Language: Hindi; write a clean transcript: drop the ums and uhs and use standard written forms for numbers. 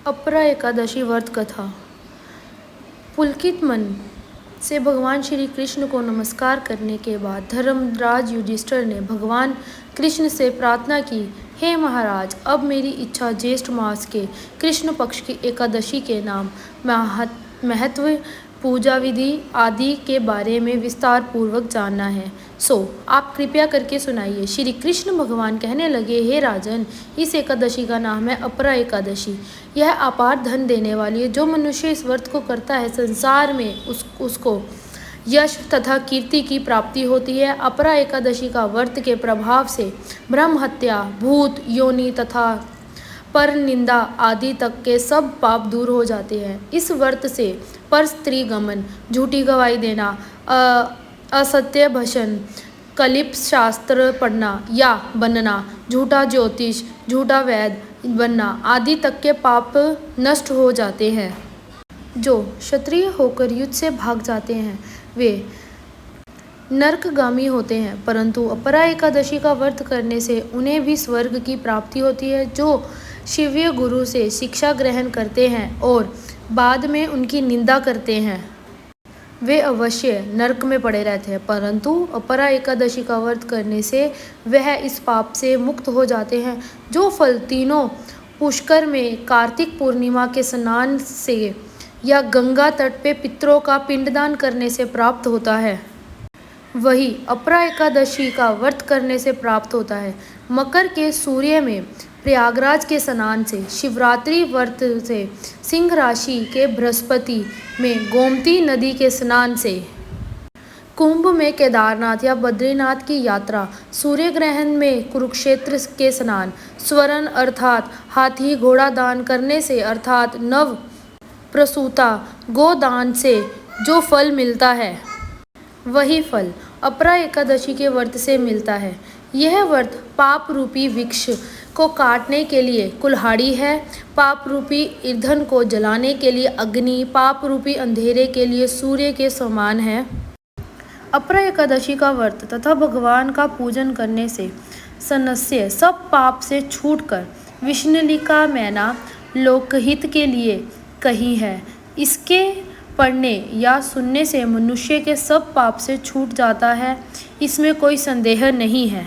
अपरा एकादशी व्रत कथा। पुलकित मन से भगवान श्री कृष्ण को नमस्कार करने के बाद धर्मराज युधिष्ठिर ने भगवान कृष्ण से प्रार्थना की, हे महाराज, अब मेरी इच्छा ज्येष्ठ मास के कृष्ण पक्ष की एकादशी के नाम, महत्व, पूजा विधि आदि के बारे में विस्तार पूर्वक जानना है। सो आप कृपया करके सुनाइए। श्री कृष्ण भगवान कहने लगे, हे राजन, इस एकादशी का नाम है अपरा एकादशी। यह अपार धन देने वाली है। जो मनुष्य इस व्रत को करता है, संसार में उसको यश तथा कीर्ति की प्राप्ति होती है। अपरा एकादशी का व्रत के प्रभाव से ब्रह्म हत्या, भूत योनि तथा पर निंदा आदि तक के सब पाप दूर हो जाते हैं। इस व्रत से पर स्त्री गमन, झूठी गवाही देना, असत्य भाषण, कलिप शास्त्र पढ़ना या बनना, झूठा ज्योतिष, झूठा वैद्य बनना आदि तक के पाप नष्ट हो जाते हैं। जो क्षत्रिय होकर युद्ध से भाग जाते हैं वे नरकगामी होते हैं, परंतु अपरा एकादशी का व्रत करने से उन्हें भी स्वर्ग की प्राप्ति होती है। जो शिव्य गुरु से शिक्षा ग्रहण करते हैं और बाद में उनकी निंदा करते हैं, वे अवश्य नरक में पड़े रहते हैं, परंतु अपरा एकादशी का व्रत करने से वह इस पाप से मुक्त हो जाते हैं। जो फल तीनों पुष्कर में कार्तिक पूर्णिमा के स्नान से या गंगा तट पे पितरों का पिंडदान करने से प्राप्त होता है, वही अपरा एकादशी का व्रत करने से प्राप्त होता है। मकर के सूर्य में प्रयागराज के स्नान से, शिवरात्रि व्रत से, सिंह राशि के बृहस्पति में गोमती नदी के स्नान से, कुंभ में केदारनाथ या बद्रीनाथ की यात्रा, सूर्य ग्रहण में कुरुक्षेत्र के स्नान, स्वर्ण अर्थात हाथी घोड़ा दान करने से अर्थात नव प्रसूता गोदान से जो फल मिलता है, वही फल अपरा एकादशी के व्रत से मिलता है। यह व्रत पाप रूपी वृक्ष को काटने के लिए कुल्हाड़ी है, पाप रूपी ईंधन को जलाने के लिए अग्नि, पाप रूपी अंधेरे के लिए सूर्य के समान है। अपरा एकादशी का व्रत तथा भगवान का पूजन करने से सन्यासी सब पाप से छूटकर विष्णुलिका मैना लोकहित के लिए कही है। इसके पढ़ने या सुनने से मनुष्य के सब पाप से छूट जाता है, इसमें कोई संदेह नहीं है।